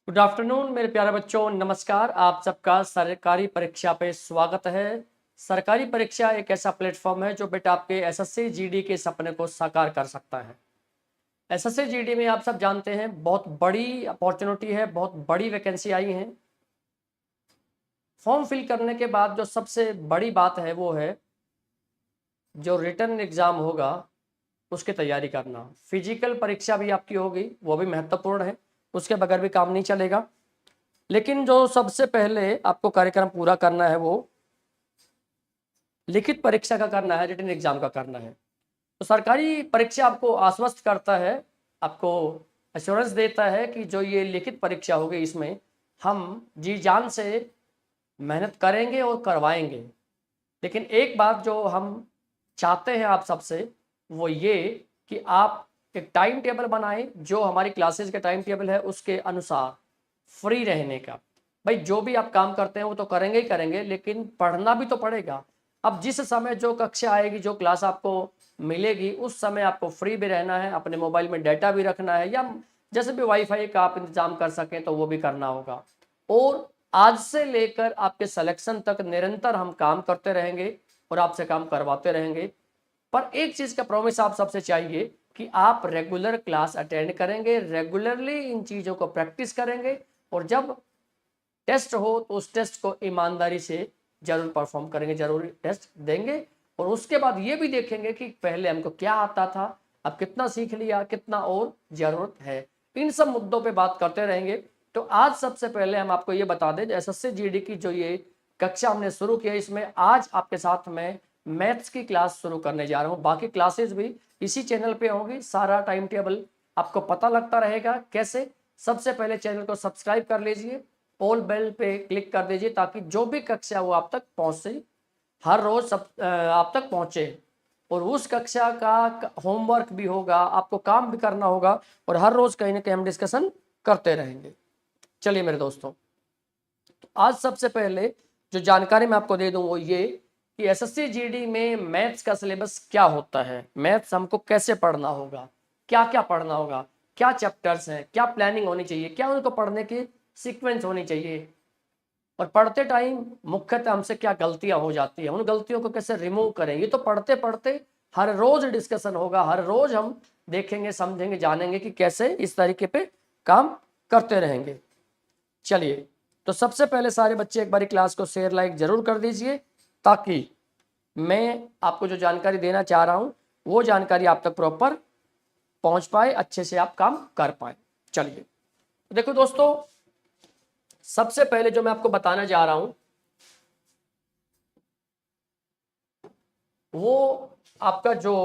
Good afternoon मेरे प्यारे बच्चों, नमस्कार। आप सबका सरकारी परीक्षा पे स्वागत है। सरकारी परीक्षा एक ऐसा प्लेटफॉर्म है जो बेटा आपके एसएससी जीडी के सपने को साकार कर सकता है। एसएससी जीडी में आप सब जानते हैं बहुत बड़ी अपॉर्चुनिटी है, बहुत बड़ी वैकेंसी आई है। फॉर्म फिल करने के बाद जो सबसे बड़ी बात है वो है जो रिटर्न एग्ज़ाम होगा उसकी तैयारी करना। फिजिकल परीक्षा भी आपकी होगी, वो भी महत्वपूर्ण है, उसके बगैर भी काम नहीं चलेगा। लेकिन जो सबसे पहले आपको कार्यक्रम पूरा करना है वो लिखित परीक्षा का करना है, रिटन एग्जाम का करना है। तो सरकारी परीक्षा आपको आश्वस्त करता है, आपको एश्योरेंस देता है कि जो ये लिखित परीक्षा होगी इसमें हम जी जान से मेहनत करेंगे और करवाएंगे। लेकिन एक बात जो हम चाहते हैं आप सबसे वो ये कि आप एक टाइम टेबल बनाएं जो हमारी क्लासेस के टाइम टेबल है उसके अनुसार फ्री रहने का। भाई जो भी आप काम करते हैं वो तो करेंगे ही करेंगे, लेकिन पढ़ना भी तो पड़ेगा। अब जिस समय जो कक्षा आएगी, जो क्लास आपको मिलेगी, उस समय आपको फ्री भी रहना है, अपने मोबाइल में डाटा भी रखना है, या जैसे भी वाईफाई का आप इंतजाम कर सकें तो वो भी करना होगा। और आज से लेकर आपके सिलेक्शन तक निरंतर हम काम करते रहेंगे और आपसे काम करवाते रहेंगे। पर एक चीज़ का प्रॉमिस आप सबसे चाहिए कि आप रेगुलर क्लास अटेंड करेंगे, रेगुलरली इन चीज़ों को प्रैक्टिस करेंगे, और जब टेस्ट हो तो उस टेस्ट को ईमानदारी से जरूर परफॉर्म करेंगे, जरूर टेस्ट देंगे। और उसके बाद ये भी देखेंगे कि पहले हमको क्या आता था, अब कितना सीख लिया, कितना और ज़रूरत है। इन सब मुद्दों पे बात करते रहेंगे। तो आज सबसे पहले हम आपको ये बता दें, एसएससी जीडी की जो ये कक्षा हमने शुरू किया, इसमें आज आपके साथ में मैथ्स की क्लास शुरू करने जा रहा हूँ। बाकी क्लासेस भी इसी चैनल पे होंगी, सारा टाइम टेबल आपको पता लगता रहेगा। कैसे? सबसे पहले चैनल को सब्सक्राइब कर लीजिए, ऑल बेल पे क्लिक कर दीजिए ताकि जो भी कक्षा वो आप तक पहुँचे, हर रोज सब आप तक पहुँचे। और उस कक्षा का होमवर्क भी होगा, आपको काम भी करना होगा, और हर रोज कहीं ना कहीं हम डिस्कशन करते रहेंगे। चलिए मेरे दोस्तों, तो आज सबसे पहले जो जानकारी मैं आपको दे दूं वो ये कि एसएससी जीडी में मैथ्स का सिलेबस क्या होता है, मैथ्स हमको कैसे पढ़ना होगा, क्या क्या पढ़ना होगा, क्या चैप्टर्स हैं, क्या प्लानिंग होनी चाहिए, क्या उनको पढ़ने की सीक्वेंस होनी चाहिए, और पढ़ते टाइम मुख्यतः हमसे क्या गलतियां हो जाती हैं, उन गलतियों को कैसे रिमूव करें। ये तो पढ़ते पढ़ते हर रोज डिस्कशन होगा, हर रोज हम देखेंगे, समझेंगे, जानेंगे कि कैसे इस तरीके पे काम करते रहेंगे। चलिए, तो सबसे पहले सारे बच्चे एक बारी क्लास को शेयर लाइक जरूर कर दीजिए ताकि मैं आपको जो जानकारी देना चाह रहा हूं वो जानकारी आप तक प्रॉपर पहुंच पाए, अच्छे से आप काम कर पाए। चलिए देखो दोस्तों, सबसे पहले जो मैं आपको बताना जा रहा हूं वो आपका जो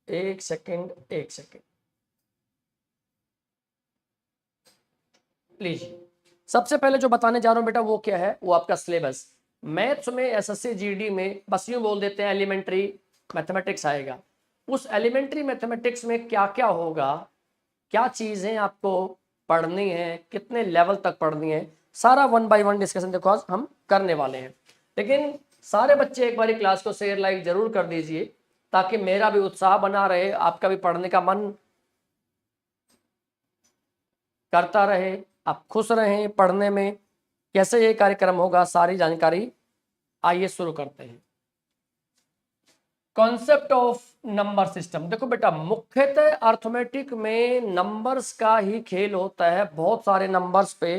एक सेकंड लीजिए, सबसे पहले जो बताने जा रहा हूं बेटा वो क्या है, वो आपका सिलेबस। मैथ्स में एसएससी जीडी में बस यूं बोल देते हैं एलिमेंट्री मैथमेटिक्स आएगा। उस एलिमेंट्री मैथमेटिक्स में क्या क्या होगा, क्या चीजें आपको पढ़नी है, कितने लेवल तक पढ़नी है, सारा वन बाय वन डिस्कशन देखो आज हम करने वाले हैं। लेकिन सारे बच्चे एक बार क्लास को शेयर लाइक जरूर कर दीजिए ताकि मेरा भी उत्साह बना रहे, आपका भी पढ़ने का मन करता रहे, आप खुश रहें पढ़ने में। कैसे ये कार्यक्रम होगा, सारी जानकारी आइए शुरू करते हैं। Concept of number system. देखो बेटा, मुख्यतः अर्थमेटिक में नंबर्स का ही खेल होता है, बहुत सारे नंबर्स पे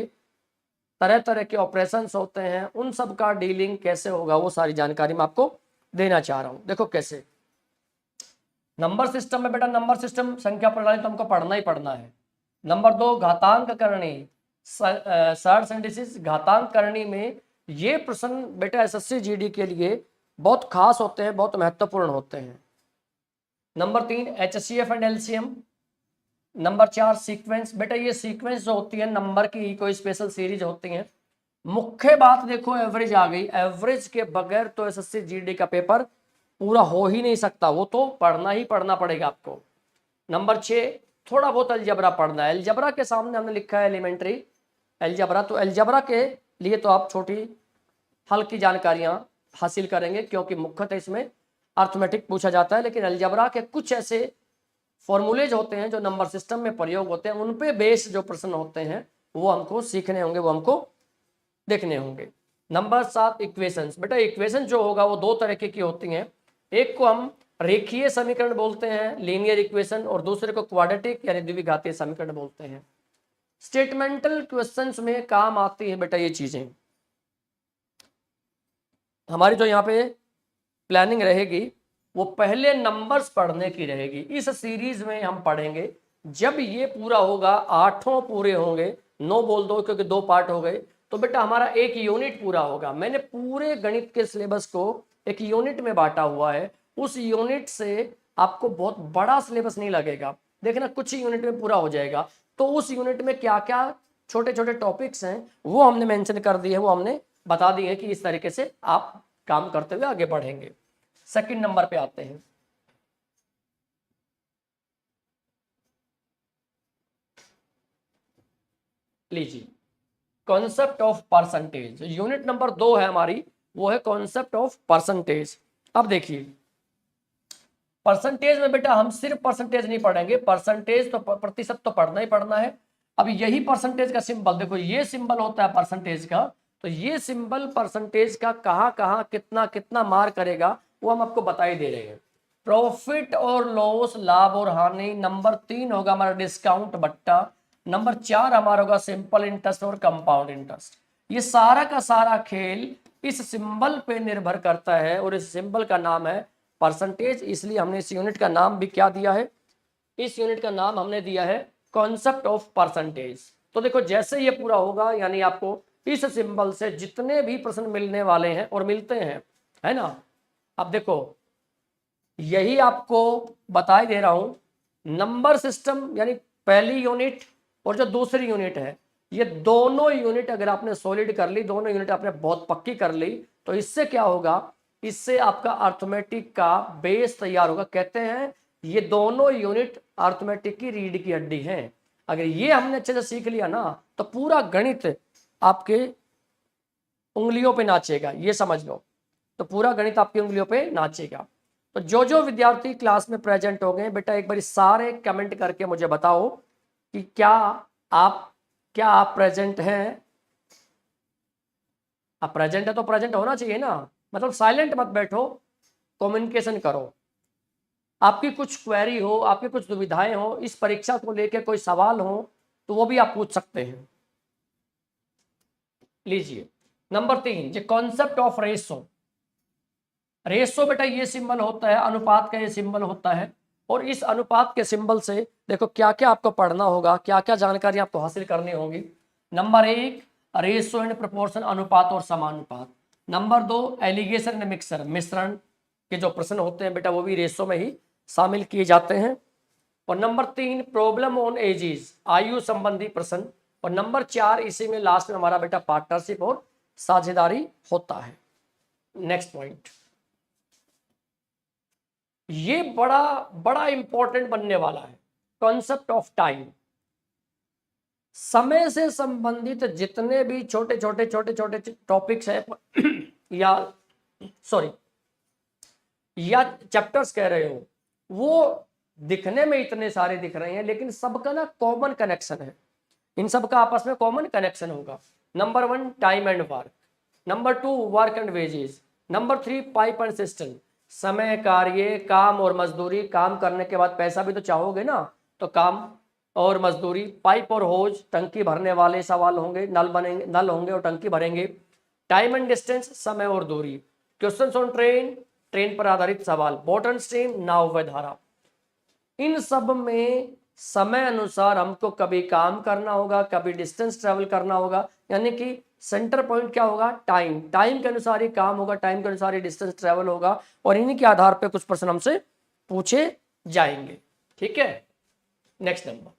तरह तरह के ऑपरेशंस होते हैं, उन सब का डीलिंग कैसे होगा वो सारी जानकारी मैं आपको देना चाह रहा हूं। देखो कैसे नंबर सिस्टम में बेटा, नंबर सिस्टम संख्या प्रणाली तो हमको पढ़ना ही पढ़ना है। नंबर 2 घातांक करणी, सर्च एंड डिसीज घातांक करणी में ये प्रश्न बेटा एसएससी जीडी के लिए बहुत खास होते हैं, बहुत महत्वपूर्ण होते हैं। Number 3 HCF and LCM. Number 4 sequence. बेटा ये सीक्वेंस जो होती है नंबर की कोई स्पेशल सीरीज होती है। मुख्य बात देखो एवरेज आ गई, एवरेज के बगैर तो एसएससी जीडी का पेपर पूरा हो ही नहीं सकता, वो तो पढ़ना ही पढ़ना पड़ेगा आपको। नंबर 6 थोड़ा बहुत अलजबरा पढ़ना है। अलजबरा के सामने हमने लिखा है एलिमेंट्री अलजबरा, तो अलजबरा के लिए तो आप छोटी हल्की जानकारियां हासिल करेंगे क्योंकि मुख्यतः इसमें अर्थमेटिक पूछा जाता है। लेकिन अलजबरा के कुछ ऐसे फॉर्मूलेज होते हैं जो नंबर सिस्टम में प्रयोग होते हैं, उन पे बेस जो प्रश्न होते हैं वो हमको सीखने होंगे, वो हमको देखने होंगे। Number 7 equations. बेटा इक्वेशन जो होगा वो दो तरीके की होती हैं, एक को हम रेखीय समीकरण बोलते हैं लीनियर इक्वेशन, और दूसरे को क्वाड्रेटिक यानी द्विघातीय समीकरण बोलते हैं। स्टेटमेंटल क्वेश्चंस में काम आती है बेटा ये चीजें। हमारी जो यहाँ पे प्लानिंग रहेगी वो पहले नंबर्स पढ़ने की रहेगी। इस सीरीज में हम पढ़ेंगे, जब ये पूरा होगा, 8 पूरे होंगे, 9 बोल दो क्योंकि 2 पार्ट हो गए, तो बेटा हमारा एक यूनिट पूरा होगा। मैंने पूरे गणित के सिलेबस को एक यूनिट में बांटा हुआ है। उस यूनिट से आपको बहुत बड़ा सिलेबस नहीं लगेगा, देखना कुछ ही यूनिट में पूरा हो जाएगा। तो उस यूनिट में क्या क्या छोटे छोटे टॉपिक्स हैं वो हमने मेंशन कर दिए हैं, वो हमने बता दिए हैं कि इस तरीके से आप काम करते हुए आगे बढ़ेंगे। सेकंड नंबर पे आते हैं। लीजिए concept of percentage. Unit number 2 है हमारी, वो है कॉन्सेप्ट ऑफ परसेंटेज। अब देखिए परसेंटेज में बेटा हम सिर्फ परसेंटेज नहीं पढ़ेंगे, परसेंटेज तो प्रतिशत तो पढ़ना ही पढ़ना है। अब यही परसेंटेज का सिंबल देखो, ये सिंबल होता है परसेंटेज का, तो ये सिंबल परसेंटेज का कहाँ कहाँ कितना कितना मार करेगा वो हम आपको बता ही दे रहे हैं। प्रॉफिट और लॉस, लाभ और हानि। नंबर 3 होगा हमारा डिस्काउंट बट्टा। नंबर 4 हमारा होगा सिंपल इंटरेस्ट और कंपाउंड इंटरेस्ट। ये सारा का सारा खेल इस सिंबल पे निर्भर करता है, और इस सिंबल का नाम है परसेंटेज। इसलिए हमने इस यूनिट का नाम भी क्या दिया है, इस यूनिट का नाम हमने दिया है कॉन्सेप्ट ऑफ परसेंटेज। तो देखो जैसे ये पूरा होगा, यानी आपको इस सिंबल से जितने भी प्रश्न मिलने वाले हैं और मिलते हैं, है ना। अब देखो यही आपको बता दे रहा हूं, नंबर सिस्टम यानी पहली यूनिट और जो दूसरी यूनिट है, ये दोनों यूनिट अगर आपने सॉलिड कर ली, दोनों यूनिट आपने बहुत पक्की कर ली, तो इससे क्या होगा, इससे आपका अर्थमेटिक का बेस तैयार होगा। कहते हैं ये दोनों यूनिट अर्थमेटिक की रीढ़ की हड्डी है। अगर ये हमने अच्छे से सीख लिया ना, तो पूरा गणित आपके उंगलियों पे नाचेगा, ये समझ लो। तो पूरा गणित आपकी उंगलियों पे नाचेगा। तो जो जो विद्यार्थी क्लास में प्रेजेंट हो गए बेटा, एक बार सारे कमेंट करके मुझे बताओ कि क्या आप प्रेजेंट हैं। आप प्रेजेंट है तो प्रेजेंट होना चाहिए ना, मतलब साइलेंट मत बैठो, कम्युनिकेशन करो। आपकी कुछ क्वेरी हो, आपकी कुछ दुविधाएं हो, इस परीक्षा को लेकर कोई सवाल हो, तो वो भी आप पूछ सकते हैं। लीजिए नंबर 3 जो कॉन्सेप्ट ऑफ रेशो। रेशो बेटा ये सिंबल होता है, अनुपात का ये सिंबल होता है, और इस अनुपात के सिंबल से देखो क्या क्या आपको पढ़ना होगा, क्या क्या जानकारी आपको हासिल करनी होगी। नंबर 1 रेशो एंड प्रोपोर्शन, अनुपात और समानुपात। नंबर 2 एलिगेशन एंड मिक्सर, मिश्रण के जो प्रश्न होते हैं बेटा वो भी रेशो में ही शामिल किए जाते हैं। और नंबर 3 प्रॉब्लम ऑन एजेस, आयु संबंधी प्रश्न। और नंबर 4 इसी में लास्ट में हमारा बेटा पार्टनरशिप और साझेदारी होता है। नेक्स्ट पॉइंट, ये बड़ा बड़ा इंपॉर्टेंट बनने वाला है, कॉन्सेप्ट ऑफ टाइम। समय से संबंधित जितने भी छोटे छोटे टॉपिक्स है या सॉरी या चैप्टर्स कह रहे हो, वो दिखने में इतने सारे दिख रहे हैं, लेकिन सबका ना कॉमन कनेक्शन है। इन सबका आपस में कॉमन कनेक्शन होगा। Number 1 time and work, number 2 work and wages, number 3 pipe and system, समय, कार्य, काम और मजदूरी। काम करने के बाद पैसा भी तो चाहोगे ना, तो काम और मजदूरी। पाइप और होज, टंकी भरने वाले सवाल होंगे, नल बनेंगे, नल होंगे और टंकी भरेंगे। टाइम एंड डिस्टेंस, समय और दूरी। क्वेश्चंस ऑन ट्रेन, ट्रेन पर आधारित सवाल। बोट एंड स्ट्रीम, नाव व धारा। इन सब में समय अनुसार हमको कभी काम करना होगा, कभी डिस्टेंस ट्रेवल करना होगा, यानी कि सेंटर पॉइंट क्या होगा, टाइम। टाइम के अनुसार ही काम होगा, टाइम के अनुसार ही डिस्टेंस ट्रेवल होगा, और इन्हीं के आधार पर कुछ प्रश्न हमसे पूछे जाएंगे। ठीक है। Next number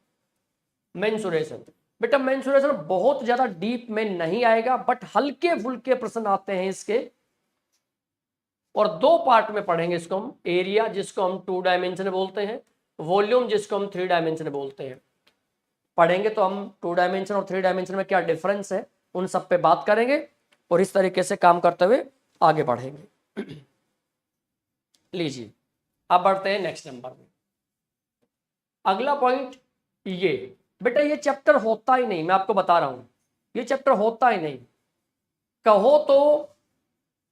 mensuration. बेटा मेंसुरेशन बहुत ज्यादा डीप में नहीं आएगा, बट हल्के फुल्के प्रश्न आते हैं इसके, और 2 पार्ट में पढ़ेंगे इसको हम। एरिया जिसको हम 2 डायमेंशन बोलते हैं, वॉल्यूम जिसको हम 3 डायमेंशन बोलते हैं। पढ़ेंगे तो हम 2 डायमेंशन और 3 डायमेंशन में क्या डिफरेंस है उन सब पे बात करेंगे, और इस तरीके से काम करते हुए आगे बढ़ेंगे। लीजिए अब बढ़ते हैं नेक्स्ट नंबर में। अगला पॉइंट ये बेटा ये चैप्टर होता ही नहीं, मैं आपको बता रहा हूं, ये चैप्टर होता ही नहीं। कहो तो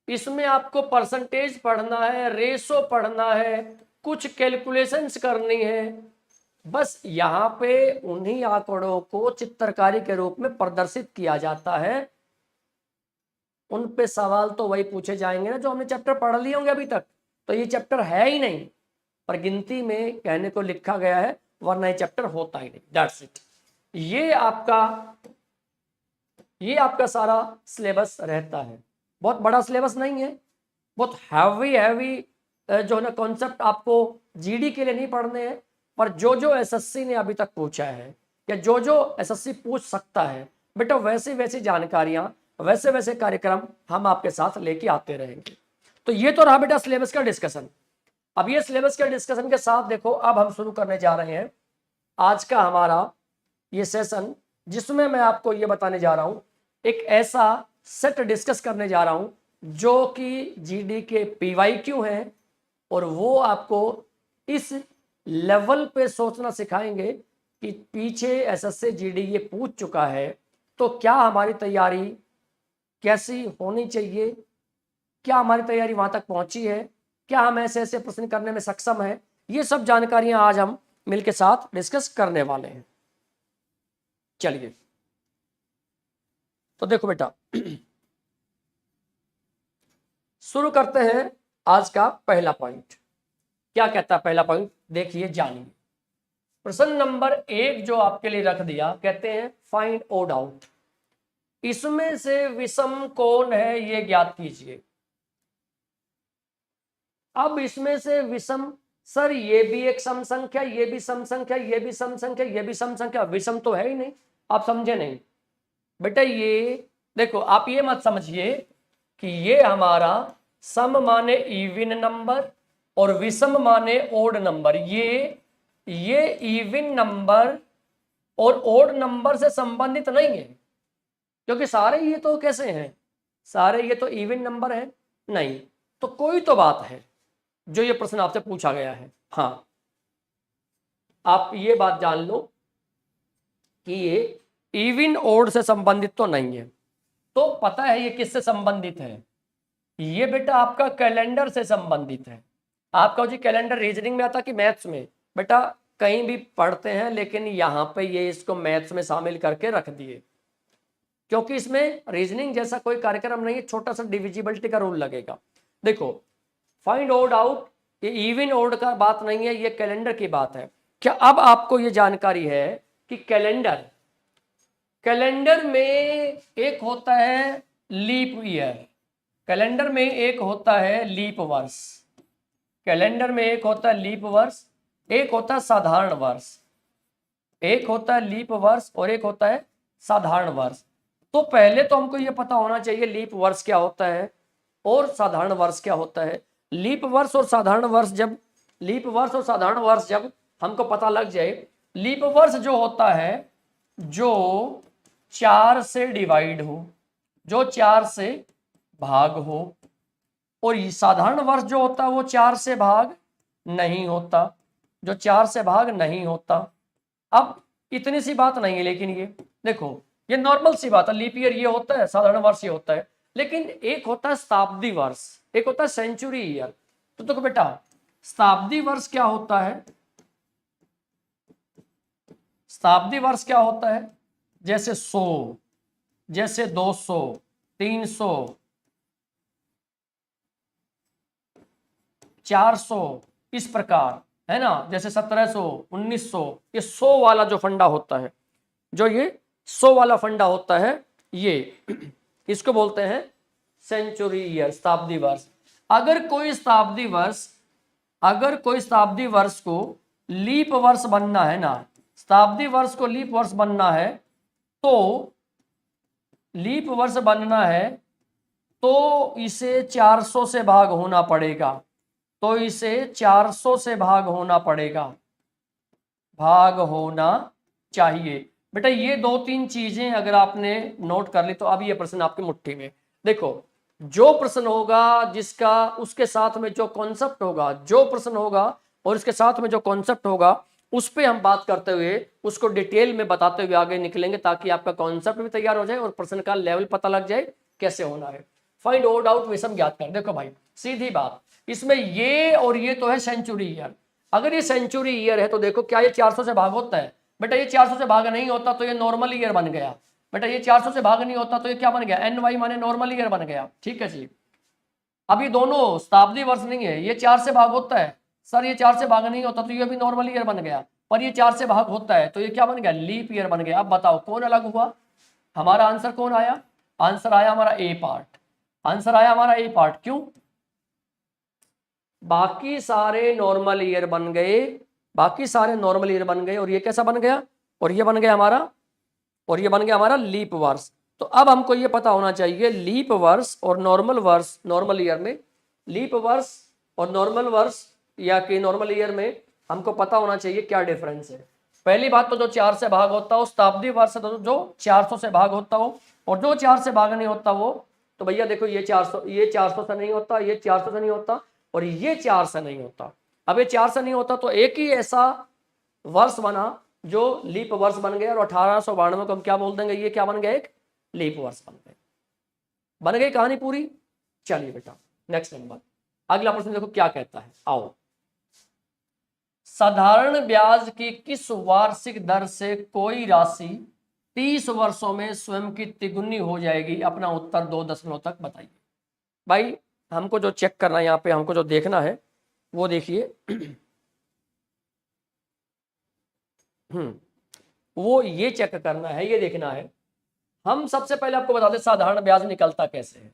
इसमें आपको परसेंटेज पढ़ना है, रेशो पढ़ना है, कुछ कैलकुलेशंस करनी है, बस यहाँ पे उन्हीं आंकड़ों को चित्रकारी के रूप में प्रदर्शित किया जाता है। उन पे सवाल तो वही पूछे जाएंगे ना जो हमने चैप्टर पढ़ लिए होंगे अभी तक। तो ये चैप्टर है ही नहीं, पर गिनती में कहने को लिखा गया है, वरना ये चैप्टर होता ही नहीं। That's it. ये आपका सारा सिलेबस रहता है। बहुत बड़ा सिलेबस नहीं है, बहुत हैवी जो है ना कॉन्सेप्ट आपको जीडी के लिए नहीं पढ़ने हैं, पर जो एसएससी ने अभी तक पूछा है या जो एसएससी पूछ सकता है बेटा, वैसी जानकारियां, वैसे कार्यक्रम हम आपके साथ लेके आते रहेंगे। तो ये तो रहा बेटा सिलेबस का डिस्कशन। अब ये सिलेबस के डिस्कशन के साथ देखो, अब हम शुरू करने जा रहे हैं आज का हमारा ये सेशन, जिसमें मैं आपको ये बताने जा रहा हूं, एक ऐसा सेट डिस्कस करने जा रहा हूं जो कि जीडी के पीवाईक्यू हैं, और वो आपको इस लेवल पे सोचना सिखाएंगे कि पीछे एसएससी जीडी ये पूछ चुका है, तो क्या हमारी तैयारी कैसी होनी चाहिए, क्या हमारी तैयारी वहां तक पहुंची है, क्या हम ऐसे प्रश्न करने में सक्षम है। ये सब जानकारियां आज हम मिलके साथ डिस्कस करने वाले हैं। चलिए तो देखो बेटा, शुरू करते हैं आज का पहला पॉइंट। क्या कहता है पहला पॉइंट, देखिए जानिए। प्रश्न नंबर 1 जो आपके लिए रख दिया, कहते हैं फाइंड ओड आउट, इसमें से विषम कौन है ये ज्ञात कीजिए। अब इसमें से विषम, सर ये भी एक सम संख्या, ये भी सम संख्या, ये भी सम संख्या, ये भी सम संख्या, विषम तो है ही नहीं। आप समझे नहीं बेटा, ये देखो, आप ये मत समझिए कि ये हमारा सम माने इवन नंबर और विषम माने ओड नंबर। ये इवन नंबर और ओड नंबर से संबंधित नहीं है, क्योंकि सारे ये तो कैसे हैं, सारे ये तो इवन नंबर है नहीं। तो कोई तो बात है जो ये प्रश्न आपसे पूछा गया है। हाँ, आप ये बात जान लो कि ये इवन ओड से संबंधित तो नहीं है। तो पता है ये किससे संबंधित है, ये बेटा आपका कैलेंडर से संबंधित है। आपका जी कैलेंडर रीजनिंग में आता कि मैथ्स में, बेटा कहीं भी पढ़ते हैं, लेकिन यहाँ पे ये इसको मैथ्स में शामिल करके रख दिए, क्योंकि इसमें रीजनिंग जैसा कोई कार्यक्रम नहीं है, छोटा सा डिविजिबिलिटी का रूल लगेगा। देखो फाइंड ओड आउट, ये इवन ओड का बात नहीं है, ये कैलेंडर की बात है। क्या अब आपको ये जानकारी है कि कैलेंडर में एक होता है लीप ईयर, कैलेंडर में एक होता है लीप वर्ष, कैलेंडर में एक होता है लीप वर्ष, एक होता है साधारण वर्ष, एक होता है लीप वर्ष और एक होता है साधारण वर्ष। तो पहले तो हमको ये पता होना चाहिए लीप वर्ष क्या होता है और साधारण वर्ष क्या होता है। लीप वर्ष और साधारण वर्ष जब हमको पता लग जाए, लीप वर्ष जो होता है जो 4 से डिवाइड हो, जो 4 से भाग हो, और साधारण वर्ष जो होता है वो 4 से भाग नहीं होता, जो 4 से भाग नहीं होता। अब इतनी सी बात नहीं है, लेकिन ये देखो ये नॉर्मल सी बात है, लीप ईयर ये होता है, साधारण वर्ष ये होता है। लेकिन एक होता है शताब्दी वर्ष, एक होता है सेंचुरी ईयर। तो देखो बेटा शताब्दी वर्ष क्या होता है, शताब्दी वर्ष क्या होता है, जैसे 100, जैसे 200, 300, 400, इस प्रकार है ना, जैसे 1700, 1900, ये 100 वाला जो फंडा होता है, जो ये 100 वाला फंडा होता है, ये इसको बोलते हैं सेंचुरी ईयर, शताब्दी वर्ष। अगर कोई शताब्दी वर्ष को लीप वर्ष बनना है ना, शताब्दी वर्ष को लीप वर्ष बनना है, तो लीप वर्ष बनना है तो इसे 400 से भाग होना पड़ेगा, तो इसे 400 से भाग होना पड़ेगा, भाग होना चाहिए। बेटा ये 2-3 चीजें अगर आपने नोट कर ली तो अब ये प्रश्न आपकी मुट्ठी में। देखो जो प्रश्न होगा जिसका उसके साथ में जो कॉन्सेप्ट होगा, जो प्रश्न होगा और इसके साथ में जो कॉन्सेप्ट होगा, उस पर हम बात करते हुए उसको डिटेल में बताते हुए आगे निकलेंगे, ताकि आपका कॉन्सेप्ट भी तैयार हो जाए और प्रश्न का लेवल पता लग जाए कैसे होना है। फाइंड ऑड आउट विषम ज्ञात कर। देखो भाई सीधी बात, इसमें ये और ये तो है सेंचुरी ईयर। अगर ये सेंचुरी ईयर है तो देखो क्या ये 400 से भाग होता है? बेटा ये 400 से भाग नहीं होता तो ये नॉर्मल ईयर बन गया। बेटा ये 400 से भाग नहीं होता तो ये क्या बन गया? NY माने नॉर्मल ईयर बन गया। ठीक है जी। अब ये दोनों शताब्दी वर्ष नहीं है, ये 4 से भाग होता है। सर ये 4 से भाग नहीं होता तो ये भी नॉर्मल ईयर बन गया, पर ये 4 से भाग होता है तो ये क्या बन गया? लीप ईयर बन गया। अब बताओ कौन अलग हुआ? हमारा आंसर कौन आया? आंसर आया हमारा ए पार्ट। आंसर आया हमारा ए पार्ट। क्यों? बाकी सारे नॉर्मल ईयर बन गए, बाकी सारे नॉर्मल ईयर बन गए, और ये कैसा बन गया? और ये बन गया हमारा, और ये बन गया हमारा लीप वर्ष। तो अब हमको ये पता होना चाहिए लीप वर्ष और नॉर्मल वर्ष, नॉर्मल ईयर में लीप वर्ष और नॉर्मल वर्ष या कि नॉर्मल ईयर में हमको पता होना चाहिए क्या डिफरेंस है। पहली बात तो जो 4 से भाग होता हो, शताब्दी वर्ष तो जो 400 से भाग होता हो, और जो 4 से भाग नहीं होता वो तो भैया देखो ये 400 से नहीं होता, ये 400 से नहीं होता, और ये 4 से नहीं होता। अब ये 4 से नहीं होता तो एक ही ऐसा वर्ष बना जो लीप वर्ष बन गया, और 1892 को हम क्या बोल देंगे? ये क्या बन गया? एक लीप वर्ष बन गया। बन गई कहानी पूरी। चलिए बेटा नेक्स्ट नंबर, अगला प्रश्न देखो क्या कहता है। आओ, साधारण ब्याज की किस वार्षिक दर से कोई राशि 30 वर्षों में स्वयं की तिगुनी हो जाएगी? अपना उत्तर 2 दशमलव तक बताइए। भाई हमको जो चेक करना है यहाँ पे, हमको जो देखना है वो देखिए वो ये चेक करना है, ये देखना है। हम सबसे पहले आपको बता दें साधारण ब्याज निकलता कैसे है।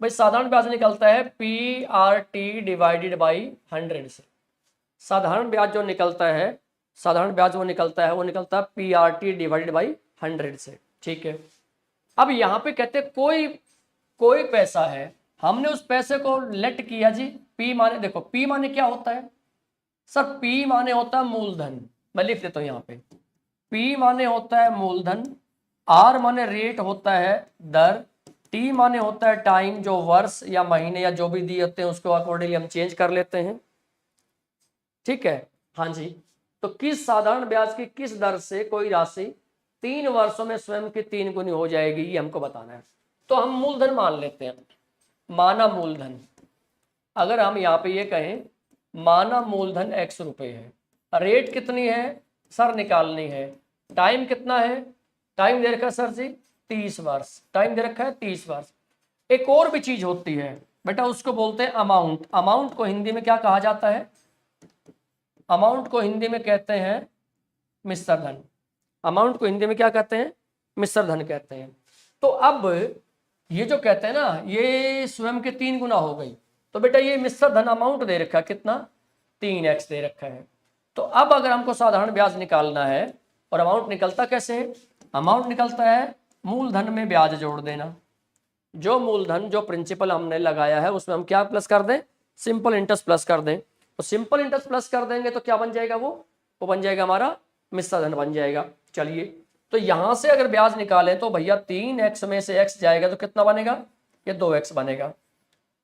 भाई साधारण ब्याज निकलता है PRT डिवाइडेड बाई 100 से। साधारण ब्याज जो निकलता है, साधारण ब्याज वो निकलता है PRT डिवाइडेड बाई 100 से। ठीक है। अब यहाँ पे कहते हैं कोई पैसा है, हमने उस पैसे को लेट किया जी। P माने, देखो P माने क्या होता है सर? P माने होता है मूलधन। मैं लिख देता हूँ यहाँ पे, P माने होता है मूलधन, R माने रेट होता है दर, T माने होता है टाइम, जो वर्ष या महीने या जो भी दिए होते हैं उसको अकॉर्डिंगली हम चेंज कर लेते हैं। ठीक है, हाँ जी। तो किस साधारण ब्याज की किस दर से कोई राशि 3 वर्षों में स्वयं की 3 गुनी हो जाएगी, ये हमको बताना है। तो हम मूलधन मान लेते हैं, माना मूलधन। अगर हम यहाँ पे ये कहें माना मूलधन X रुपए है, रेट कितनी है सर? निकालनी है। टाइम कितना है? टाइम दे रखा है सर जी 30 वर्ष, टाइम दे रखा है 30 वर्ष। एक और भी चीज होती है बेटा, उसको बोलते हैं अमाउंट। अमाउंट को हिंदी में क्या कहा जाता है? अमाउंट को हिंदी में कहते हैं मिश्र धन। अमाउंट को हिंदी में क्या कहते हैं? मिश्र धन कहते हैं। तो अब ये जो कहते हैं ना, ये स्वयं के 3 गुना हो गई, तो बेटा ये मिश्र धन अमाउंट दे रखा है कितना? 3x दे रखा है। तो अब अगर हमको साधारण ब्याज निकालना है, और अमाउंट निकलता कैसे है? अमाउंट निकलता है मूलधन में ब्याज जोड़ देना। जो मूलधन, जो प्रिंसिपल हमने लगाया है उसमें हम क्या प्लस कर दें? सिंपल इंटरेस्ट प्लस कर दें। तो सिंपल इंटरेस्ट प्लस कर देंगे तो क्या बन जाएगा? वो बन जाएगा हमारा मिश्र धन बन जाएगा। चलिए, तो यहां से अगर ब्याज निकालें तो भैया 3x में से x जाएगा तो कितना बनेगा? ये 2x बनेगा।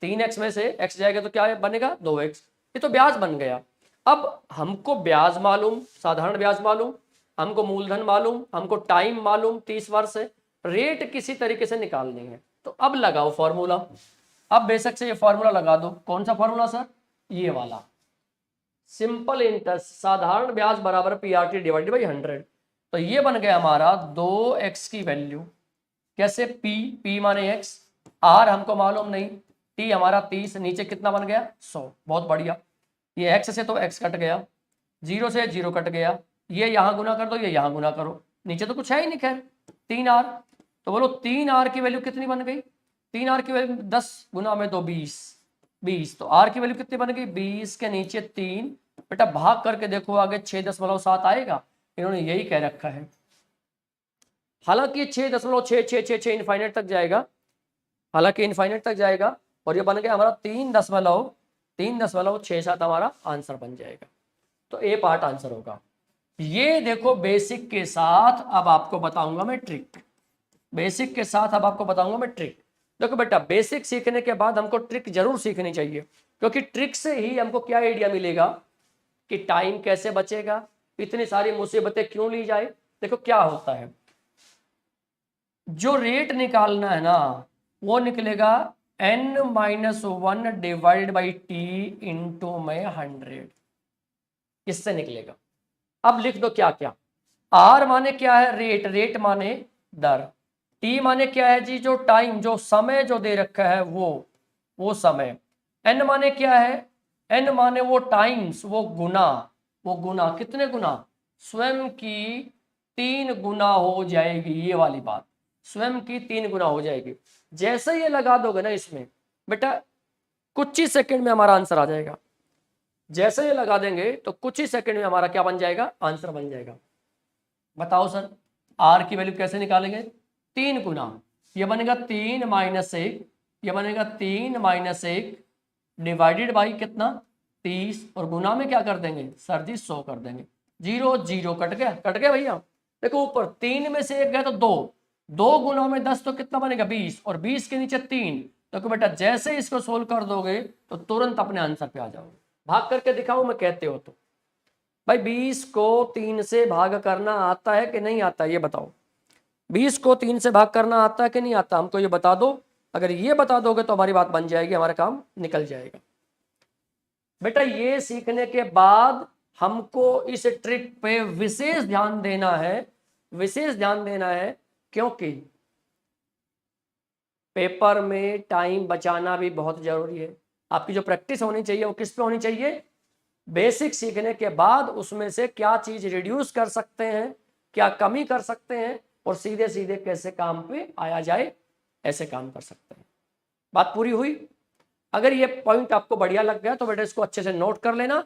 3x में से x जाएगा तो क्या बनेगा? 2x। ये तो ब्याज बन गया। अब हमको ब्याज मालूम, साधारण ब्याज मालूम, हमको मूलधन मालूम, हमको टाइम मालूम 30 वर्ष है, रेट किसी तरीके से निकालनी है। तो अब लगाओ फॉर्मूला। अब बेशक से ये फॉर्मूला लगा दो। कौन सा फॉर्मूला सर? ये वाला, सिंपल इंटरेस्ट साधारण ब्याज बराबर PRT डिवाइडेड बाई 100। तो ये बन गया हमारा 2x की वैल्यू। कैसे? P माने x, R हमको मालूम नहीं, T हमारा 30, नीचे कितना बन गया? 100। बहुत बढ़िया। ये x से तो x कट गया, 0 से 0 कट गया, ये यहाँ गुना कर दो, ये यहाँ गुना करो, नीचे तो कुछ है ही नहीं खैर। 3R, तो बोलो 3R की वैल्यू कितनी बन गई? 3R की वैल्यू 10 गुना में 2 20। तो R की वैल्यू कितनी बन गई? 20 के नीचे 3। बेटा भाग करके देखो आगे 6.7 आएगा। इन्होंने यही कह रखा है। हालांकि 6.666 इनफाइनाइट तक जाएगा, हालांकि इनफाइनाइट तक जाएगा, और ये बन गया हमारा 3.67 हमारा आंसर बन जाएगा। तो ए पार्ट आंसर होगा। ये देखो बेसिक के साथ अब आपको बताऊंगा मैं ट्रिक। बेसिक के साथ अब आपको बताऊंगा मैं ट्रिक। देखो बेटा, बेसिक सीखने के बाद हमको ट्रिक जरूर सीखनी चाहिए, क्योंकि ट्रिक से ही हमको क्या आइडिया मिलेगा कि टाइम कैसे बचेगा, इतनी सारी मुसीबतें क्यों ली जाए। देखो क्या होता है, जो रेट निकालना है ना वो निकलेगा n-1 divided by T into में 100, इससे निकलेगा। अब लिख दो क्या क्या, आर माने क्या है, रेट, रेट माने दर, टी माने क्या है जी, जो टाइम, जो समय जो दे रखा है वो समय, एन माने क्या है, एन माने वो टाइम्स, वो गुना, वो गुना कितने गुना, स्वयं की 3 गुना हो जाएगी, ये वाली बात, स्वयं की 3 गुना हो जाएगी। जैसे ये लगा दोगे ना इसमें बेटा, कुछ ही सेकंड में हमारा आंसर आ जाएगा। जैसे ये लगा देंगे तो कुछ ही सेकंड में हमारा क्या बन जाएगा, आंसर बन जाएगा। बताओ सर आर की वैल्यू कैसे निकालेंगे, 3 गुना, ये बनेगा 3 माइनस 1, ये बनेगा 3 माइनस 1 डिवाइडेड बाई कितना 30, और गुना में क्या कर देंगे सर जी 100 कर देंगे। 0 0 कट गया, कट गया भैया। देखो ऊपर 3 में से 1 गया तो 2, 2 गुना में 10 तो कितना बनेगा 20, और 20 के नीचे 3। तो बेटा जैसे इसको सोल्व कर दोगे तो तुरंत अपने आंसर पे आ जाओगे। भाग करके दिखाओ मैं कहते हो तो, भाई 20 को 3 से भाग करना आता है कि नहीं आता, ये बताओ। 20 को 3 से भाग करना आता है कि नहीं आता, हमको ये बता दो। अगर ये बता दोगे तो हमारी बात बन जाएगी, हमारा काम निकल जाएगा। बेटा ये सीखने के बाद हमको इस ट्रिक पे विशेष ध्यान देना है, विशेष ध्यान देना है, क्योंकि पेपर में टाइम बचाना भी बहुत जरूरी है। आपकी जो प्रैक्टिस होनी चाहिए वो किस पे होनी चाहिए, बेसिक सीखने के बाद उसमें से क्या चीज रिड्यूस कर सकते हैं, क्या कमी कर सकते हैं, और सीधे सीधे कैसे काम पे आया जाए, ऐसे काम कर सकते हैं। बात पूरी हुई। अगर ये पॉइंट आपको बढ़िया लग गया तो बेटा इसको अच्छे से नोट कर लेना,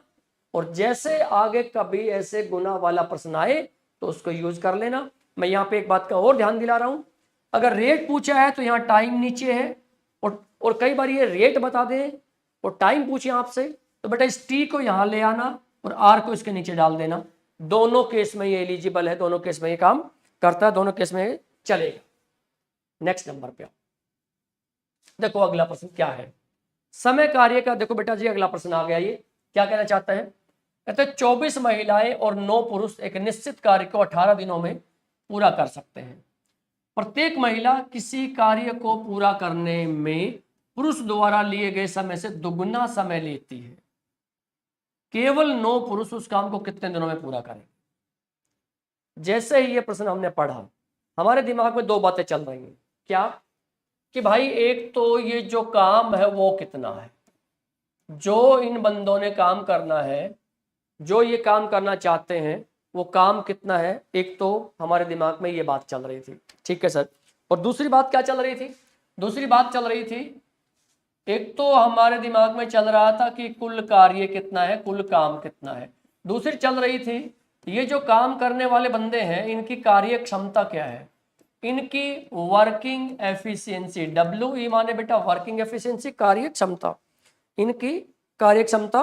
और जैसे आगे कभी ऐसे गुना वाला प्रश्न आए तो उसको यूज कर लेना। मैं यहाँ पे एक बात का और ध्यान दिला रहा हूँ, अगर रेट पूछा है तो यहाँ टाइम नीचे है, और कई बार ये रेट बता दें और टाइम पूछे आपसे तो बेटा इस टी को यहाँ ले आना और आर को इसके नीचे डाल देना। दोनों केस में ये एलिजिबल है, दोनों केस में ये काम करता है, दोनों केस में चलेगा। नेक्स्ट नंबर पे देखो अगला प्रश्न क्या है, समय कार्य का। देखो बेटा जी अगला प्रश्न आ गया, ये क्या कहना चाहता है, कहते 24 महिलाएं और 9 पुरुष एक निश्चित कार्य को 18 दिनों में पूरा कर सकते हैं। प्रत्येक महिला किसी कार्य को पूरा करने में पुरुष द्वारा लिए गए समय से दुगुना समय लेती है, केवल 9 पुरुष उस काम को कितने दिनों में पूरा करें। जैसे ही ये प्रश्न हमने पढ़ा हमारे दिमाग में 2 बातें चल रही हैं, क्या कि भाई एक तो ये जो काम है वो कितना है, जो इन बंदों ने काम करना है, जो ये काम करना चाहते हैं वो काम कितना है, एक तो हमारे दिमाग में ये बात चल रही थी, ठीक है सर। और दूसरी बात क्या चल रही थी, दूसरी बात चल रही थी, एक तो हमारे दिमाग में चल रहा था कि कुल कार्य कितना है, कुल काम कितना है। दूसरी चल रही थी ये जो काम करने वाले बंदे हैं इनकी कार्य क्षमता क्या है, इनकी वर्किंग एफिशिएंसी, WE माने बेटा वर्किंग एफिशिएंसी, कार्य क्षमता, इनकी कार्य क्षमता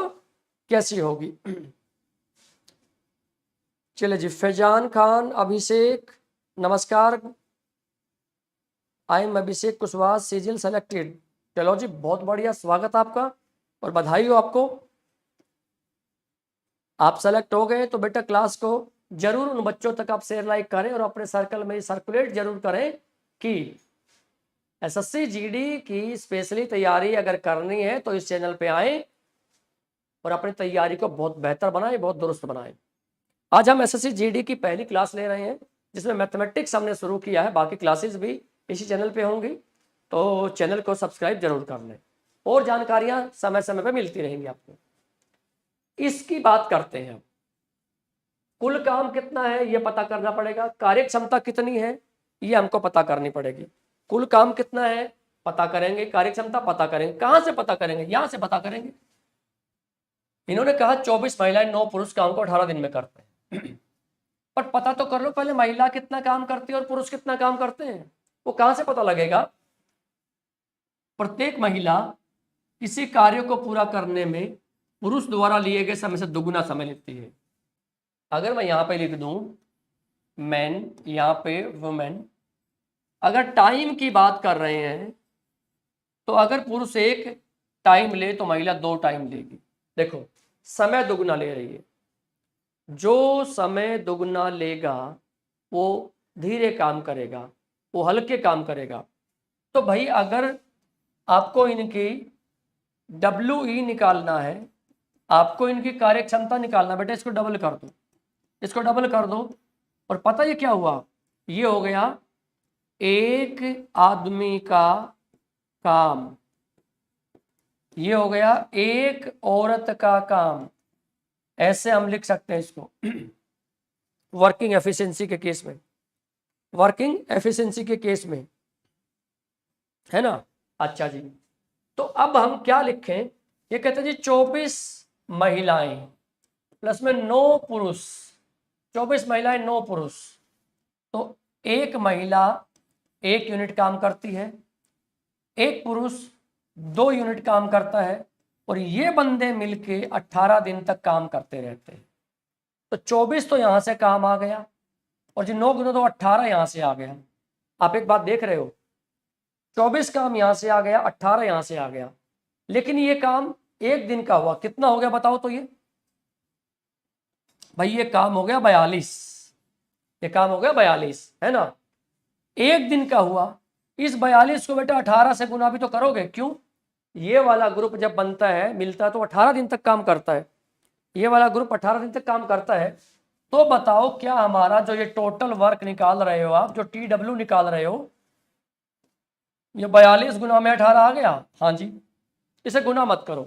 कैसी होगी। चलिए जी, फैजान खान, अभिषेक नमस्कार, I am Abhishek Kushwaha, CGL selected. चलो जी बहुत बढ़िया, स्वागत आपका और बधाई हो आपको, आप सेलेक्ट हो गए। तो बेटा क्लास को जरूर उन बच्चों तक आप शेयर लाइक करें और अपने सर्कल में सर्कुलेट जरूर करें कि SSC GD की स्पेशली तैयारी अगर करनी है तो इस चैनल पे आए और अपनी तैयारी को बहुत बेहतर बनाएं, बहुत दुरुस्त बनाएं। आज हम SSC GD की पहली क्लास ले रहे हैं जिसमें मैथमेटिक्स हमने शुरू किया है, बाकी क्लासेस भी इसी चैनल पे होंगी, तो चैनल को सब्सक्राइब जरूर कर लें और जानकारियां समय समय पर मिलती रहेंगी आपको। इसकी बात करते हैं, कुल काम कितना है ये पता करना पड़ेगा, कार्य क्षमता कितनी है ये हमको पता करनी पड़ेगी। कुल काम कितना है पता करेंगे, कार्य क्षमता पता करेंगे, कहां से पता करेंगे, यहां से पता करेंगे। इन्होंने कहा 24 महिलाएं 9 पुरुष काम को 18 दिन में करते हैं पर पता तो कर लो पहले महिला कितना काम करती है और पुरुष कितना काम करते हैं, वो कहां से पता लगेगा। प्रत्येक महिला किसी कार्य को पूरा करने में पुरुष द्वारा लिए गए समय से दुगुना समय लेती है। अगर मैं यहां पे लिख दूं मैन, यहां पे वुमेन, अगर टाइम की बात कर रहे हैं तो अगर पुरुष 1 टाइम ले तो महिला 2 टाइम लेगी। देखो समय दुगुना ले रही है, जो समय दुगना लेगा वो धीरे काम करेगा, वो हल्के काम करेगा। तो भाई अगर आपको इनकी WE निकालना है, आपको इनकी कार्यक्षमता निकालना, बेटा इसको डबल कर दो, इसको डबल कर दो, और पता ये क्या हुआ, ये हो गया एक आदमी का काम, ये हो गया एक औरत का काम। ऐसे हम लिख सकते हैं इसको वर्किंग एफिशिएंसी के केस में, वर्किंग एफिशिएंसी के केस में, है ना। अच्छा जी, तो अब हम क्या लिखें, ये कहते हैं जी 24 महिलाएं प्लस में 9 पुरुष, 24 महिलाएं 9 पुरुष, तो एक महिला 1 यूनिट काम करती है, एक पुरुष 2 यूनिट काम करता है, और ये बंदे मिलके 18 दिन तक काम करते रहते हैं। तो 24 तो यहां से काम आ गया, और जो 9 गुना तो 18 यहां से आ गया। आप एक बात देख रहे हो, 24 काम यहां से आ गया, 18 यहां से आ गया, लेकिन ये काम एक दिन का हुआ, कितना हो गया बताओ तो, ये भाई ये काम हो गया 42, ये काम हो गया 42, है ना, एक दिन का हुआ। इस 42 को बेटा 18 से गुना भी तो करोगे, क्यों, ये वाला ग्रुप जब बनता है मिलता है तो 18 दिन तक काम करता है, ये वाला ग्रुप 18 दिन तक काम करता है। तो बताओ क्या हमारा जो ये टोटल वर्क निकाल रहे हो आप, जो TW निकाल रहे हो, ये 42 गुना में 18 आ गया, हाँ जी, इसे गुना मत करो।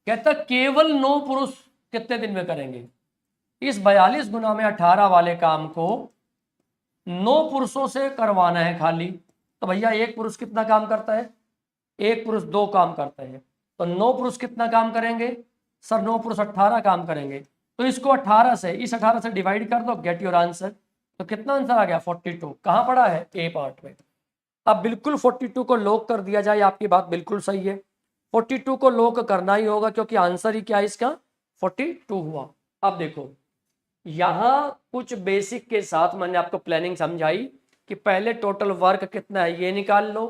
कहता केवल 9 पुरुष कितने दिन में करेंगे, इस 42 गुना में 18 वाले काम को 9 पुरुषों से करवाना है खाली। तो भैया एक पुरुष कितना काम करता है, एक पुरुष 2 काम करता है, तो 9 पुरुष कितना काम करेंगे सर, 9 पुरुष 18 काम करेंगे। तो इसको 18 से, इस 18 से डिवाइड कर दो, गेट योर आंसर। तो कितना आंसर आ गया 42, कहाँ पड़ा है, ए पार्ट में। अब बिल्कुल 42 को लॉक कर दिया जाए, आपकी बात बिल्कुल सही है, 42 को लॉक करना ही होगा, क्योंकि आंसर ही क्या है इसका, 42 हुआ। अब देखो यहां कुछ बेसिक के साथ मैंने आपको प्लानिंग समझाई कि पहले टोटल वर्क कितना है ये निकाल लो,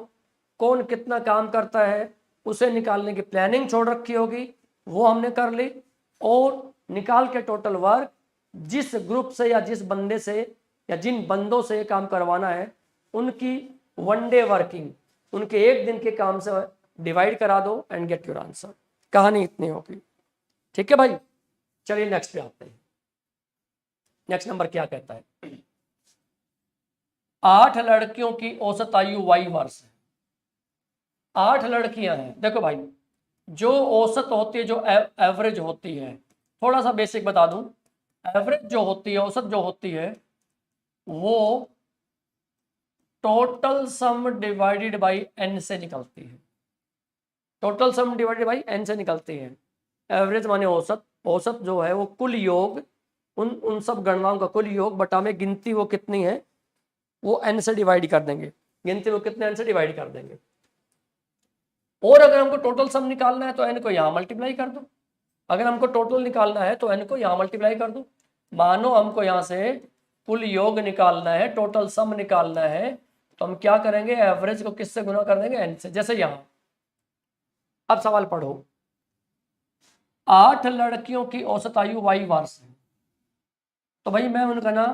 कौन कितना काम करता है उसे निकालने की प्लानिंग छोड़ रखी होगी, वो हमने कर ली, और निकाल के टोटल वर्क जिस ग्रुप से या जिस बंदे से या जिन बंदों से काम करवाना है उनकी 1 डे वर्किंग, उनके एक दिन के काम से डिवाइड करा दो एंड गेट योर आंसर। कहानी इतनी होगी, ठीक है भाई। चलिए नेक्स्ट पे आते हैं। नेक्स्ट नंबर क्या कहता है, 8 लड़कियों की औसत आयु Y वर्ष है, 8 लड़कियां हैं। देखो भाई जो औसत होती है, जो एवरेज होती है, थोड़ा सा बेसिक बता दूं, एवरेज जो होती है, औसत जो होती है, वो total sum divided by n से निकलती है, total sum divided by n से निकलती है। एवरेज माने औसत, औसत जो है वो कुल योग, उन सब गणनाओं का कुल योग बटा में गिनती वो कितनी है वो n से डिवाइड कर देंगे, गिनती वो कितने n से डिवाइड कर देंगे। और अगर हमको टोटल सम निकालना है तो n को यहाँ मल्टीप्लाई कर दो, अगर हमको टोटल निकालना है तो n को यहाँ मल्टीप्लाई कर दो। मानो हमको यहाँ से कुल योग निकालना है, टोटल सम निकालना है, तो हम क्या करेंगे, एवरेज को किससे गुना कर देंगे, n से। जैसे यहाँ अब सवाल पढ़ो, 8 लड़कियों की औसत आयु Y वर्ष है, तो भाई मैं उनका ना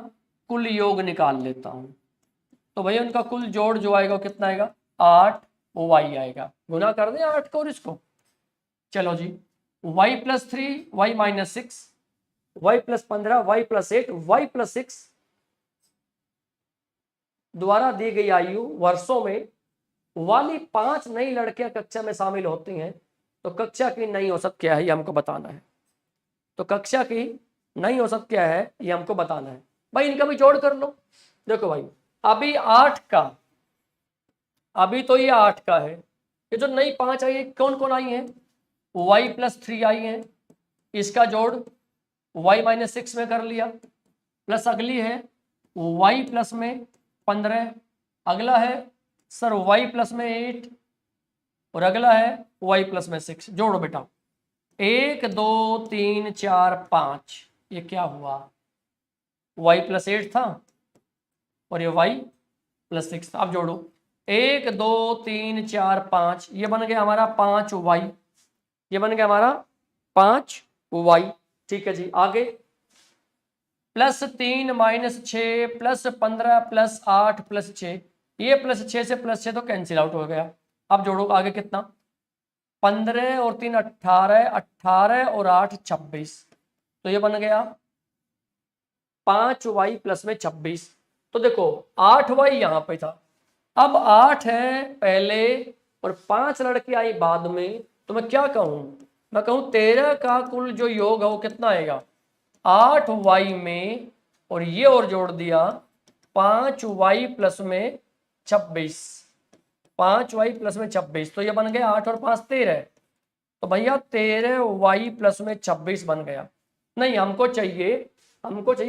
कुल योग निकाल लेता हूं, तो भाई उनका कुल जोड़ जो आएगा वो कितना आएगा, 8Y आएगा, गुना कर दें 8 को और इसको। चलो जी, y + 3 y - 6 y + 15 y + 8 y + 6 द्वारा दी गई आयु वर्षों में वाली 5 नई लड़कियां कक्षा में शामिल होती हैं, तो कक्षा की नई औसत क्या है ये हमको बताना है। तो कक्षा की नई औसत क्या है ये हमको बताना है। भाई इनका भी जोड़ कर लो। देखो भाई अभी 8 का, अभी तो ये 8 का है, ये जो नई 5 आई है कौन कौन आई है, y + 3 आई है, इसका जोड़ y - 6 में कर लिया, प्लस अगली है y + में 15, अगला है सर y + में 8, और अगला है y + में 6। जोड़ो बेटा, 1 2 3 4 5, ये क्या हुआ, y + 8 था और ये y + 6 था। अब जोड़ो, 1 2 3 4 5, ये बन गया हमारा 5y, ये बन गया हमारा 5y, ठीक है जी, आगे +3 -6 +15 +8 +6, ये +6 से +6 तो कैंसिल आउट हो गया। अब जोड़ो आगे कितना, 15 और 3 18, 18 और 8 26, तो ये बन गया 5y प्लस में 26। तो देखो 8y यहाँ पे था, अब 8 है पहले और 5 लड़की आई बाद में, तो मैं क्या कहूँ, मैं कहूँ 13 का कुल जो योग है वो कितना आएगा 8y में, और ये और जोड़ दिया 5y प्लस में 26, 5y प्लस में 26, तो ये बन गया 8 और 5 13, तो भैया 13y प्लस में 26 बन गया। नहीं, हमको चाहिए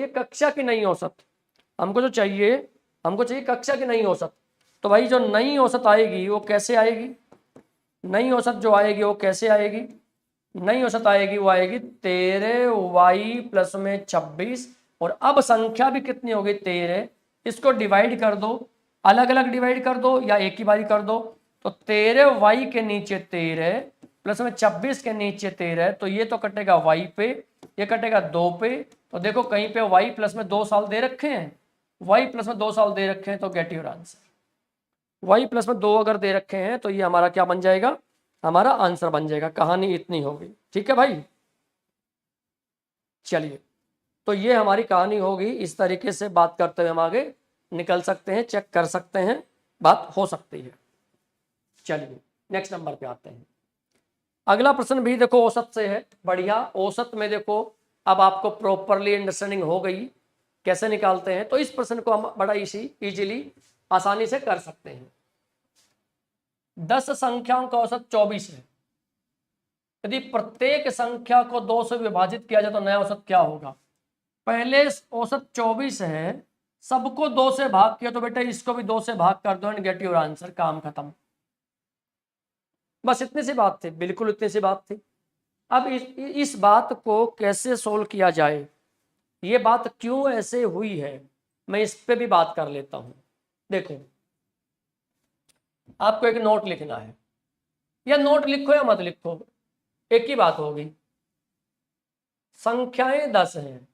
कक्षा की नई औसत, हमको चाहिए कक्षा की नई औसत। तो भाई जो नई औसत आएगी वो कैसे आएगी, नई औसत जो आएगी वो कैसे आएगी, नई औसत आएगी वो आएगी 13y प्लस में 26, और अब संख्या भी कितनी होगी 13, इसको डिवाइड कर दो, अलग अलग डिवाइड कर दो या एक ही बारी कर दो, तो 13y के नीचे 13 प्लस में 26 के नीचे 13, तो ये तो कटेगा y पे, ये कटेगा 2 पे, तो देखो कहीं पे y प्लस में 2 साल दे रखे हैं, y प्लस में 2 साल दे रखे हैं, तो get your answer. y plus में 2 अगर दे रखे हैं तो ये हमारा क्या बन जाएगा, हमारा आंसर बन जाएगा। कहानी इतनी होगी, ठीक है भाई। चलिए, तो ये हमारी कहानी होगी, इस तरीके से बात करते हुए हम आगे निकल सकते हैं, चेक कर सकते हैं, बात हो सकती है। चलिए नेक्स्ट नंबर पे आते हैं। अगला प्रश्न भी देखो औसत से है, बढ़िया। औसत में देखो अब आपको प्रॉपरली अंडरस्टैंडिंग हो गई कैसे निकालते हैं, तो इस प्रश्न को हम बड़ा इजीली आसानी से कर सकते हैं। 10 संख्याओं का औसत 24 है, यदि प्रत्येक संख्या को 2 से विभाजित किया जाए तो नया औसत क्या होगा। पहले औसत 24 है, सबको 2 से भाग किया, तो बेटा इसको भी 2 से भाग कर दो एंड गेट योर आंसर, काम खत्म। बस इतनी सी बात थी, बिल्कुल इतनी सी बात थी। अब इस बात को कैसे सोल्व किया जाए, ये बात क्यों ऐसे हुई है, मैं इस पे भी बात कर लेता हूं। देखो आपको एक नोट लिखना है, या नोट लिखो या मत लिखो एक ही बात होगी, संख्याएं 10 हैं,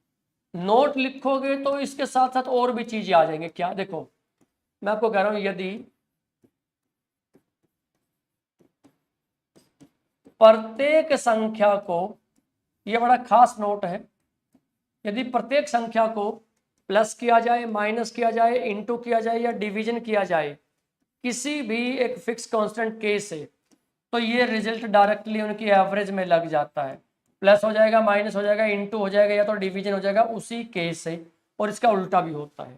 नोट लिखोगे तो इसके साथ साथ और भी चीजें आ जाएंगे। क्या, देखो मैं आपको कह रहा हूं, यदि प्रत्येक संख्या को, यह बड़ा खास नोट है, यदि प्रत्येक संख्या को प्लस किया जाए, माइनस किया जाए, इंटू किया जाए या डिवीजन किया जाए किसी भी एक फिक्स कांस्टेंट के से, तो ये रिजल्ट डायरेक्टली उनकी एवरेज में लग जाता है। प्लस हो जाएगा, माइनस हो जाएगा, इंटू हो जाएगा या तो डिवीजन हो जाएगा उसी केस से, और इसका उल्टा भी होता है।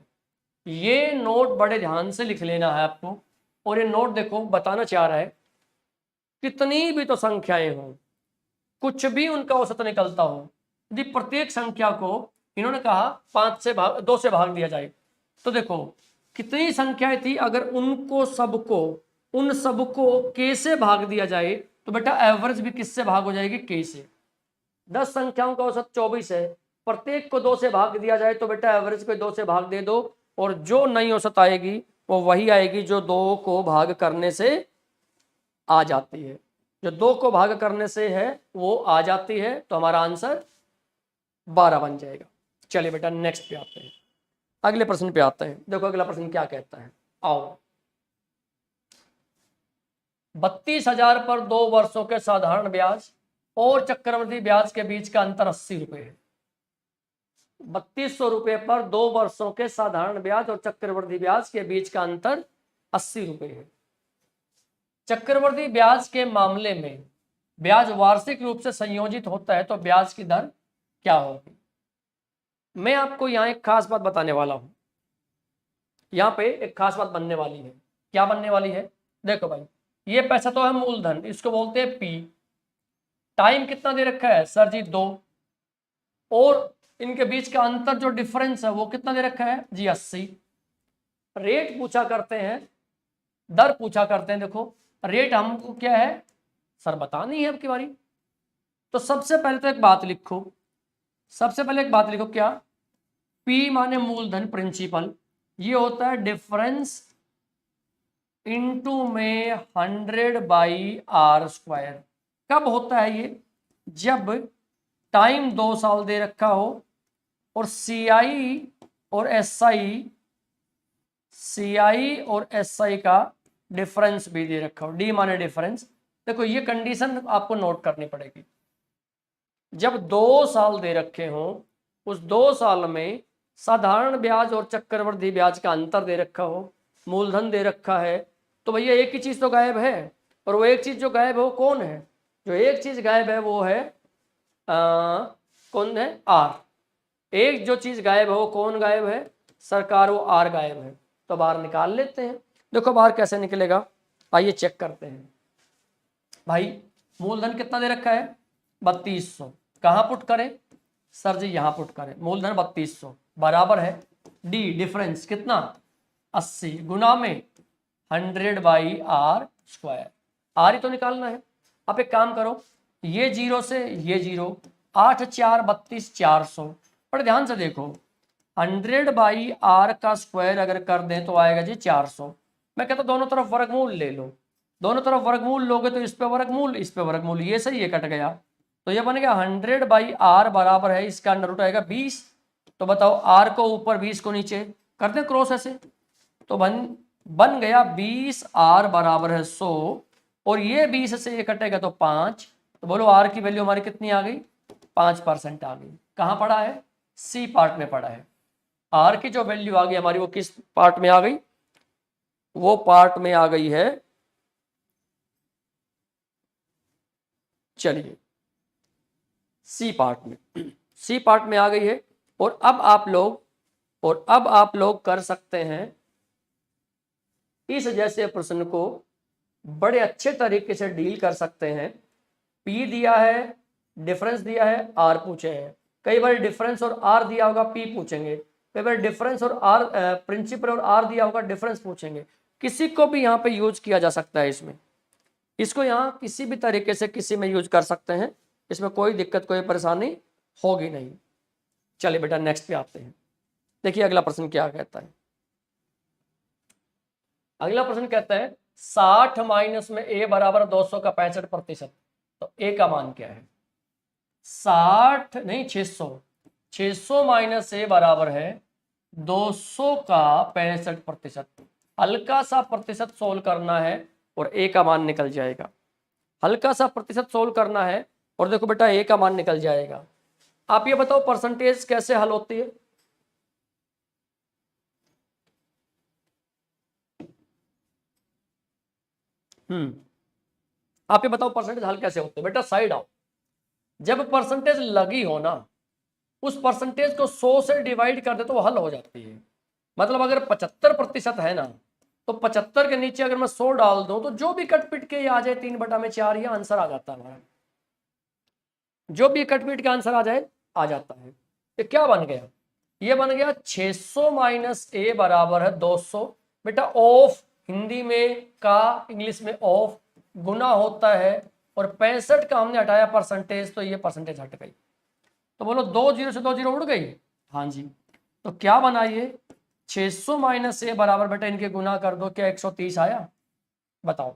ये नोट बड़े ध्यान से लिख लेना है आपको, और ये नोट देखो बताना चाह रहा है कितनी भी तो संख्याएं हों, कुछ भी उनका औसत निकलता हो, यदि प्रत्येक संख्या को इन्होंने कहा 2 से भाग दिया जाए, तो देखो कितनी संख्याएं थी, अगर उन सबको के से भाग दिया जाए तो बेटा एवरेज भी किससे भाग हो जाएगी, के से। 10 संख्याओं का औसत 24 है, प्रत्येक को 2 से भाग दिया जाए तो बेटा एवरेज को 2 से भाग दे दो, और जो नई औसत आएगी वो वही आएगी जो 2 को भाग करने से आ जाती है, जो 2 को भाग करने से है वो आ जाती है, तो हमारा आंसर 12 बन जाएगा। चलिए बेटा नेक्स्ट पे आते हैं, अगले प्रश्न पे आते हैं। देखो अगला प्रश्न क्या कहता है, आओ। 32,000 पर 2 वर्षों के साधारण ब्याज और चक्रवृद्धि ब्याज के बीच का अंतर 80 रुपए है। 3200 रुपए पर 2 वर्षों के साधारण ब्याज और चक्रवृद्धि ब्याज के बीच का अंतर 80 रुपए है। चक्रवृद्धि ब्याज के मामले में ब्याज वार्षिक रूप से संयोजित होता है, तो ब्याज की दर क्या होगी। मैं आपको यहाँ एक खास बात बताने वाला हूं, यहाँ पे एक खास बात बनने वाली है। क्या बनने वाली है, देखो भाई ये पैसा तो है मूलधन, इसको बोलते हैं पी। टाइम कितना दे रखा है सर जी 2, और इनके बीच का अंतर जो डिफरेंस है वो कितना दे रखा है जी 80। रेट पूछा करते हैं, दर पूछा करते हैं। देखो रेट हमको क्या है सर बतानी है आपकी बारी, तो सबसे पहले तो एक बात लिखो, क्या, P माने मूलधन प्रिंसिपल, ये होता है डिफरेंस इनटू में 100/r²। कब होता है ये, जब टाइम 2 साल दे रखा हो और CI और SI का डिफरेंस भी दे रखा हो, डी माने डिफरेंस। देखो ये कंडीशन आपको नोट करनी पड़ेगी। जब 2 साल दे रखे हो, उस 2 साल में साधारण ब्याज और चक्रवृद्धि ब्याज का अंतर दे रखा हो, मूलधन दे रखा है, तो भैया एक ही चीज तो गायब है, और वो एक चीज जो गायब है वो कौन है? जो एक चीज गायब है वो है कौन है? आर। एक जो चीज गायब है वो कौन गायब है? सरकार, वो आर गायब है। तो बाहर निकाल लेते हैं। देखो बाहर कैसे निकलेगा, आइए चेक करते हैं। भाई मूलधन कितना दे रखा है? 3200। कहाँ पुट करें सर जी? यहाँ पुट करें। मूलधन 3200 बराबर है डी डिफरेंस कितना? 80 गुना में 100/r²। आर ही तो निकालना है। आप एक काम करो, ये 0 से ये 0, 8 4 32 400। पर ध्यान से देखो, 100/r² अगर कर दें तो आएगा जी 400। मैं कहता दोनों तरफ वर्गमूल ले लो। दोनों तरफ वर्गमूल लोगे तो इस पे वर्गमूल, इस पे वर्गमूल, ये सही, ये कट गया। तो ये बन गया 100/r बराबर है, इसका अंडर रूट आएगा 20। तो बताओ r को ऊपर 20 को नीचे कर दें क्रॉस ऐसे, तो बन गया 20r बराबर है 100, और ये 20 से ये कटेगा तो 5। तो बोलो r की वैल्यू हमारी कितनी आ गई? 5% आ गई। कहाँ पड़ा है? सी पार्ट में पड़ा है। r की जो वैल्यू आ गई हमारी वो किस पार्ट में आ गई? वो पार्ट में आ गई है, चलिए सी पार्ट में, सी पार्ट में आ गई है। और अब आप लोग कर सकते हैं इस जैसे प्रश्न को बड़े अच्छे तरीके से डील कर सकते हैं। P दिया है, डिफरेंस दिया है, R पूछे हैं। कई बार डिफरेंस और R दिया होगा, P पूछेंगे। कई बार डिफरेंस और R प्रिंसिपल और R दिया होगा, डिफरेंस पूछेंगे। किसी को भी यहाँ पे यूज किया जा सकता है। इसको यहाँ किसी भी तरीके से किसी में यूज कर सकते हैं, इसमें कोई दिक्कत कोई परेशानी होगी नहीं। चलिए बेटा नेक्स्ट पे आते हैं। देखिए अगला प्रश्न क्या कहता है। अगला प्रश्न कहता है 60 माइनस में a बराबर 200 का 65%। तो a का मान क्या है? 60 नहीं 600। 600 माइनस a बराबर है 200 का 65%। हल्का सा प्रतिशत सोल्व करना है और a का मान निकल जाएगा। हल्का सा प्रतिशत सोल्व करना है और देखो बेटा a का मान निकल जाएगा। आप ये बताओ परसेंटेज कैसे हल होती है? आप ये बताओ परसेंटेज हल कैसे होते हैं? बेटा साइड आओ। जब परसेंटेज लगी हो ना, उस परसेंटेज को 100 से डिवाइड कर दे तो वो हल हो जाती है। मतलब अगर 75% है ना, तो 75 के नीचे अगर मैं 100 डाल दूं तो जो भी कट पिट के ये आ जाए 3/4 ये आंसर आ जाता है हमारा। जो भी कट पिट के आंसर आ जाए आ जाता है। ये क्या बन गया? ये बन गया 600 माइनस a बराबर है 200। बेटा ऑफ हिंदी में का इंग्लिश में ऑफ गुना होता है, और 65 का हमने हटाया परसेंटेज, तो ये परसेंटेज हट गई। तो बोलो 2 0 से 2 0 उड़ गई। हाँ जी। तो क्या बना ये? 600 माइनस a बराबर बेटा इनके गुना कर दो, क्या 130 आया? बताओ।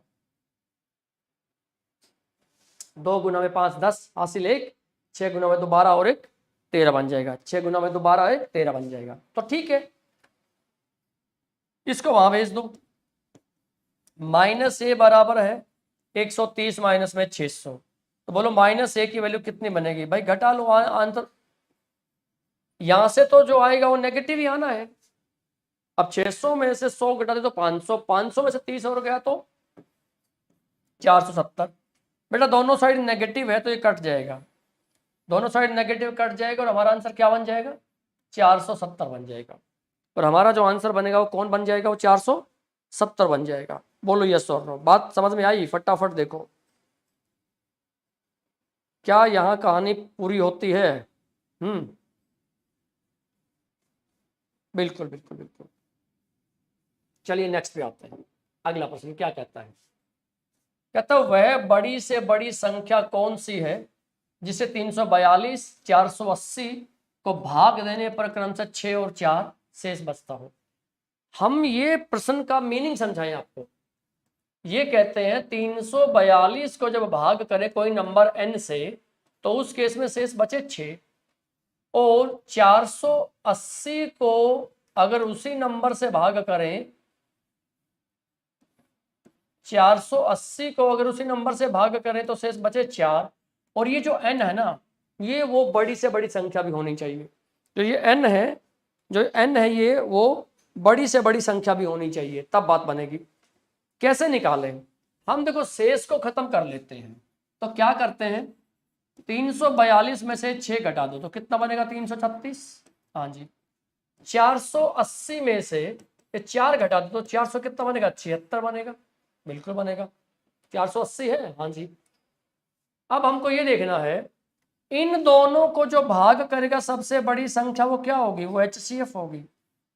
2 गुना में 5 10 हासिल 1, 6 गुना में 2 12 और 1 13 बन जाएगा। 6 गुना में 2 12 1 13 बन जाएगा। तो ठीक है, इसको वहां भेज दो। माइनस ए बराबर है 130 माइनस में 600। तो बोलो माइनस ए की वैल्यू कितनी बनेगी? भाई घटा लो आंसर। यहां से तो जो आएगा वो नेगेटिव ही आना है। अब 600 में से 100 घटा दे तो 500, 500 में से 30 और गया तो 470। बेटा दोनों साइड नेगेटिव है तो ये कट जाएगा। दोनों साइड नेगेटिव कट जाएगा और हमारा आंसर क्या बन जाएगा? 470 बन जाएगा। और हमारा जो आंसर बनेगा वो कौन बन जाएगा? वो 470 बन जाएगा। बोलो यस और नो। बात समझ में आई? फटाफट देखो, क्या यहाँ कहानी पूरी होती है? बिल्कुल बिल्कुल बिल्कुल। चलिए नेक्स्ट पे आते हैं। अगला प्रश्न क्या कहता है? कहता है वह बड़ी से बड़ी संख्या कौन सी है जिसे 342 480 को भाग देने पर क्रमशः 6 और 4 शेष बचता हो। हम ये प्रश्न का मीनिंग समझाएं आपको। ये कहते हैं 342 को जब भाग करे कोई नंबर n से, तो उस केस में शेष बचे 6 और 480 को अगर उसी नंबर से भाग करें, 480 को अगर उसी नंबर से भाग करें तो शेष बचे 4 और ये जो n है ना, ये वो बड़ी से बड़ी संख्या भी होनी चाहिए। जो ये n है, जो n है ये वो बड़ी से बड़ी संख्या भी होनी चाहिए, तब बात बनेगी। कैसे निकालें हम? देखो शेष को खत्म कर लेते हैं, तो क्या करते हैं, 342 में से 6 घटा दो तो कितना बनेगा, 336। हाँ जी, 480 में से 4 घटा दो तो 400 कितना बनेगा, 76 बनेगा। बिल्कुल बनेगा, 480 है। हाँ जी, अब हमको ये देखना है इन दोनों को जो भाग करेगा सबसे बड़ी संख्या वो क्या होगी, वो HCF होगी,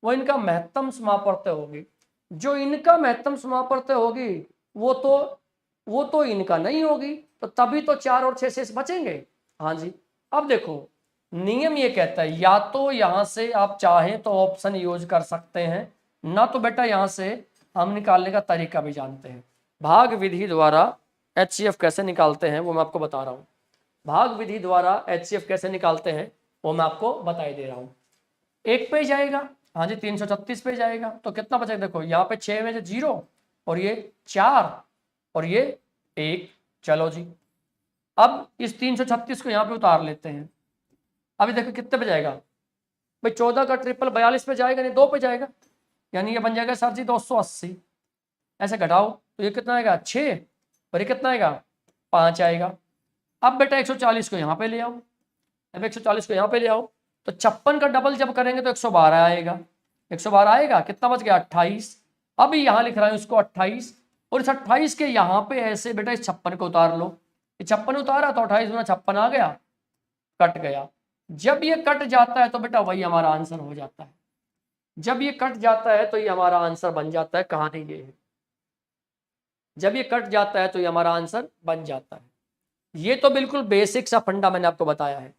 वो इनका महत्तम समापवर्त्य होगी। जो इनका महत्तम समापवर्त्य होगी वो तो इनका नहीं होगी, तो तभी तो 4 और 6 शेष बचेंगे। हाँ जी, अब देखो नियम ये कहता है या तो यहां से आप चाहें तो ऑप्शन यूज कर सकते हैं, ना तो बेटा यहां से हम निकालने का तरीका भी जानते हैं। भाग विधि द्वारा HCF कैसे निकालते हैं वो मैं आपको बता रहा हूं। भाग विधि द्वारा HCF कैसे निकालते हैं वो मैं आपको बताई दे रहा हूं। 1 पे जाएगा, हाँ जी 336 पे जाएगा, तो कितना बचेगा, देखो यहाँ पे 6 में से 0 और ये 4 और ये 1। चलो जी, अब इस 336 को यहाँ पे उतार लेते हैं। अभी देखो कितने पे जाएगा भाई, 14 का ट्रिपल 42 पे जाएगा, नहीं 2 पे जाएगा, यानी ये बन जाएगा सर जी 280। ऐसे घटाओ तो ये कितना आएगा, 6 और ये कितना आएगा, 5 आएगा। अब बेटा 140 को यहाँ पे ले आओ, अब 140 को यहाँ पे ले आओ तो 56 का डबल जब करेंगे तो 112 आएगा। 112 आएगा, कितना बच गया, 28। अभी यहाँ लिख रहा है उसको 28 और इस 28 के यहाँ पे ऐसे बेटा इस 56 को उतार लो। ये 56 उतारा तो 28 गुना 56 आ गया, कट गया। जब ये कट जाता है तो बेटा वही हमारा आंसर हो जाता है। जब ये कट जाता है तो ये हमारा आंसर बन जाता है। कहानी ये है, जब ये कट जाता है तो ये हमारा आंसर बन जाता है। ये तो बिल्कुल बेसिक सा फंडा मैंने आपको बताया है।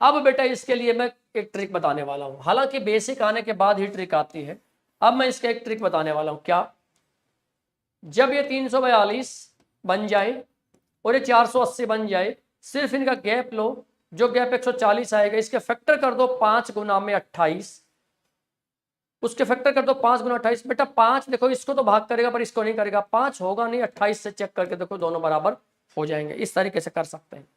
अब बेटा इसके लिए मैं एक ट्रिक बताने वाला हूं, हालांकि बेसिक आने के बाद ही ट्रिक आती है। अब मैं इसका एक ट्रिक बताने वाला हूं। क्या, जब ये 342 बन जाए और ये 480 बन जाए, सिर्फ इनका गैप लो, जो गैप 140 आएगा इसके फैक्टर कर दो 5 गुना में 28, उसके फैक्टर कर दो 5 गुना 28। बेटा 5 देखो इसको तो भाग करेगा पर इसको नहीं करेगा, 5 होगा नहीं, 28 से चेक करके देखो दोनों बराबर हो जाएंगे। इस तरीके से कर सकते हैं,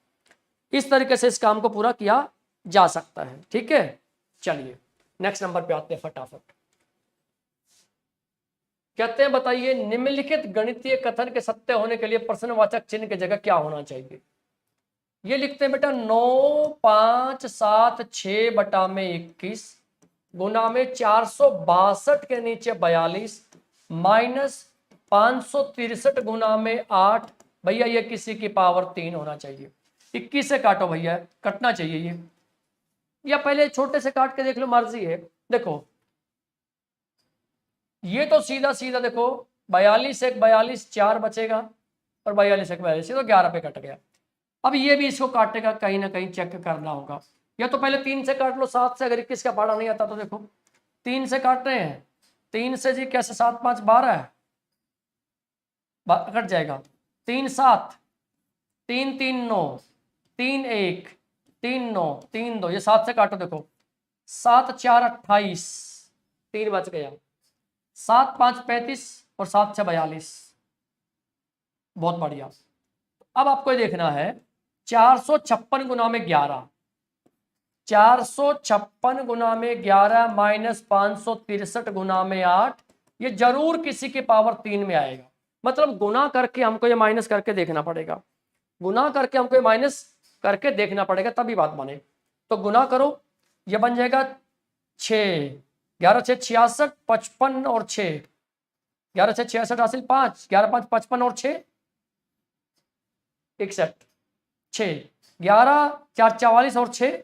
इस तरीके से इस काम को पूरा किया जा सकता है। ठीक है, चलिए नेक्स्ट नंबर पे आते हैं फटाफट। कहते हैं बताइए निम्नलिखित गणितीय कथन के सत्य होने के लिए प्रश्नवाचक चिन्ह की जगह क्या होना चाहिए। ये लिखते हैं बेटा 9, 5, 7, 6 बटा में 21 गुना में 462 के नीचे 42 माइनस 563 गुना में 8। भैया ये किसी की पावर 3 होना चाहिए। 21 से काटो भैया, कटना चाहिए ये, या पहले छोटे से काट के देख लो, मर्जी है। देखो ये तो सीधा सीधा देखो 42 एक 42 4 बचेगा और 42 एक 42, ये तो 11 पे कट गया। अब ये भी इसको काटेगा, कहीं ना कहीं चेक करना होगा। या तो पहले 3 से काट लो, 7 से, अगर 21 का पढ़ा नहीं आता तो देखो 3 से काट रहे हैं, 3 से जी कैसे, 7 5 12 है, कट जाएगा। 3 7, 3 3 9, 3 1, 3 9, 3 2, ये 7 से काटो, देखो 7 4 28, 3 बच गया, 7 5 35 और 7 6 42। बहुत बढ़िया। अब आपको ये देखना है 456 गुना में 11, 456 गुना में 11 माइनस 563 गुना में 8, ये जरूर किसी की पावर 3 में आएगा। मतलब गुना करके हमको ये माइनस करके देखना पड़ेगा, गुना करके हमको ये माइनस करके देखना पड़ेगा, तभी बात बने। तो गुना करो, ये बन जाएगा 6, 11 6 66, 55 और 6, 11 6 66 हासिल 5, 11 5 55 और 6 61, 6 11 4 44 और 6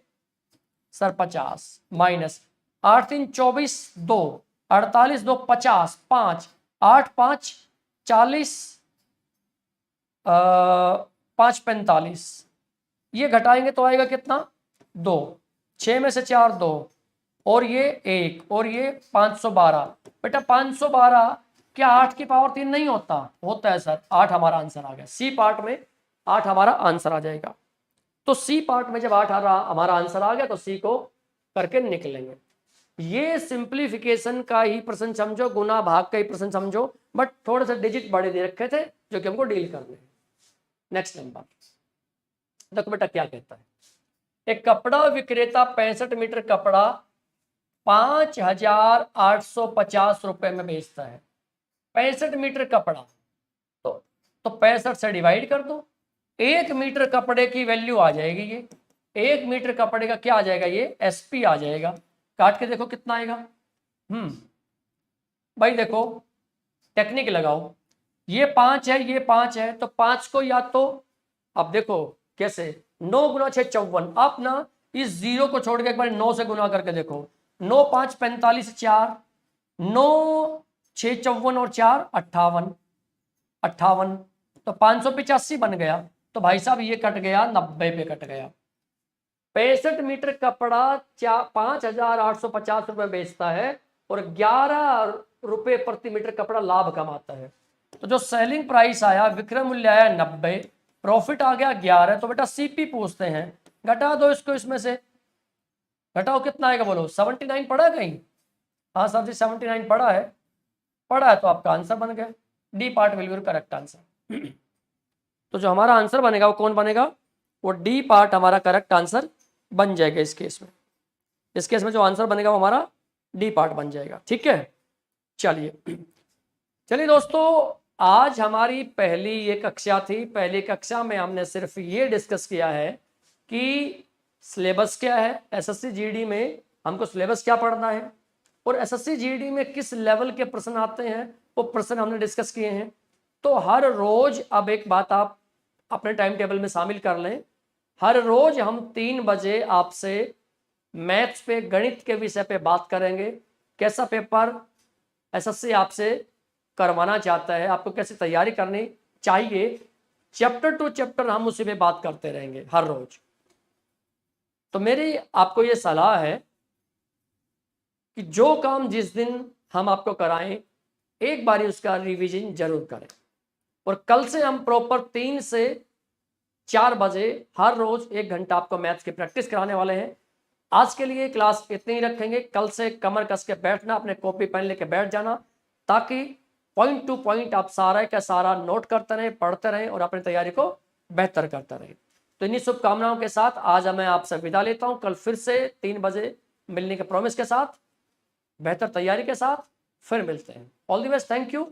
सर 50 माइनस 8 3 24 2 48 2 50 5 8 5 40 5 45, ये घटाएंगे तो आएगा कितना 2, 6 में से 4 2 और ये 1 और ये 512। बेटा 512 क्या 8 की पावर 3 नहीं होता? होता है सर। 8 हमारा आंसर आ गया, सी पार्ट में 8 हमारा आंसर आ जाएगा। तो सी पार्ट में जब 8 हमारा आंसर आ गया तो सी को करके निकलेंगे। ये सिंप्लीफिकेशन का ही प्रश्न समझो, गुना भाग का ही प्रश्न समझो, बट थोड़े से डिजिट बड़े दे रखे थे जो कि हमको डील करने हैं। नेक्स्ट नंबर देखो बेटा क्या कहता है। एक कपड़ा विक्रेता 65 मीटर कपड़ा 5,850 रुपए में बेचता है। 65 मीटर कपड़ा तो 65 से डिवाइड कर दो, 1 मीटर कपड़े की वैल्यू आ जाएगी। ये 1 मीटर कपड़े का क्या आ जाएगा, ये एसपी आ जाएगा। काट के देखो कितना आएगा। भाई देखो टेक्निक लगाओ, ये 5 है, ये 5 है, तो 5 को या तो अब देखो कैसे 9 गुना 6 54, आप ना इस 0 को छोड़ के एक बार 9 से गुना करके देखो। 9 5 45 4, 9 6 54 और 4 58, 58 तो 585 बन गया। तो भाई साहब ये कट गया 90 पे कट गया। 65 मीटर कपड़ा 5,850 रुपए बेचता है और 11 रुपए प्रति मीटर कपड़ा लाभ कमाता है। तो जो सेलिंग प्राइस आया, विक्रय मूल्य आया 90, प्रॉफिट आ गया 11। तो बेटा सीपी पूछते हैं, घटा दो इसको इसमें से, घटाओ कितना आएगा बोलो। 79 पड़ा कहीं? हाँ सर जी 79 पड़ा है, पड़ा है तो आपका आंसर बन गया। D part will be correct answer. तो जो हमारा आंसर बनेगा वो कौन बनेगा, वो डी पार्ट हमारा करेक्ट आंसर बन जाएगा इस केस में। इस केस में जो आंसर बनेगा वो हमारा डी पार्ट बन जाएगा। ठीक है, चलिए दोस्तों, आज हमारी पहली ये कक्षा थी। पहली कक्षा में हमने सिर्फ ये डिस्कस किया है कि सिलेबस क्या है, एसएससी जीडी में हमको सिलेबस क्या पढ़ना है और एसएससी जीडी में किस लेवल के प्रश्न आते हैं वो प्रश्न हमने डिस्कस किए हैं। तो हर रोज अब एक बात आप अपने टाइम टेबल में शामिल कर लें, हर रोज हम 3 बजे आपसे मैथ्स पे, गणित के विषय पे बात करेंगे। कैसा पेपर एसएससी आपसे करवाना चाहता है, आपको कैसे तैयारी करनी चाहिए, चैप्टर टू चैप्टर हम उसी पे बात करते रहेंगे हर रोज। तो मेरी आपको ये सलाह है कि जो काम जिस दिन हम आपको कराएं एक बारी उसका रिवीजन जरूर करें। और कल से हम प्रॉपर 3 से 4 बजे हर रोज 1 घंटा आपको मैथ्स की प्रैक्टिस कराने वाले हैं। आज के लिए क्लास इतनी ही रखेंगे। कल से कमर कस के बैठना, अपने कॉपी पेन लेके बैठ जाना, ताकि पॉइंट टू पॉइंट आप सारा का सारा नोट करते रहें, पढ़ते रहें और अपनी तैयारी को बेहतर करते रहें। तो इन्हीं शुभकामनाओं के साथ आज मैं आपसे विदा लेता हूं। कल फिर से 3 बजे मिलने के प्रॉमिस के साथ, बेहतर तैयारी के साथ फिर मिलते हैं। All the best, thank you.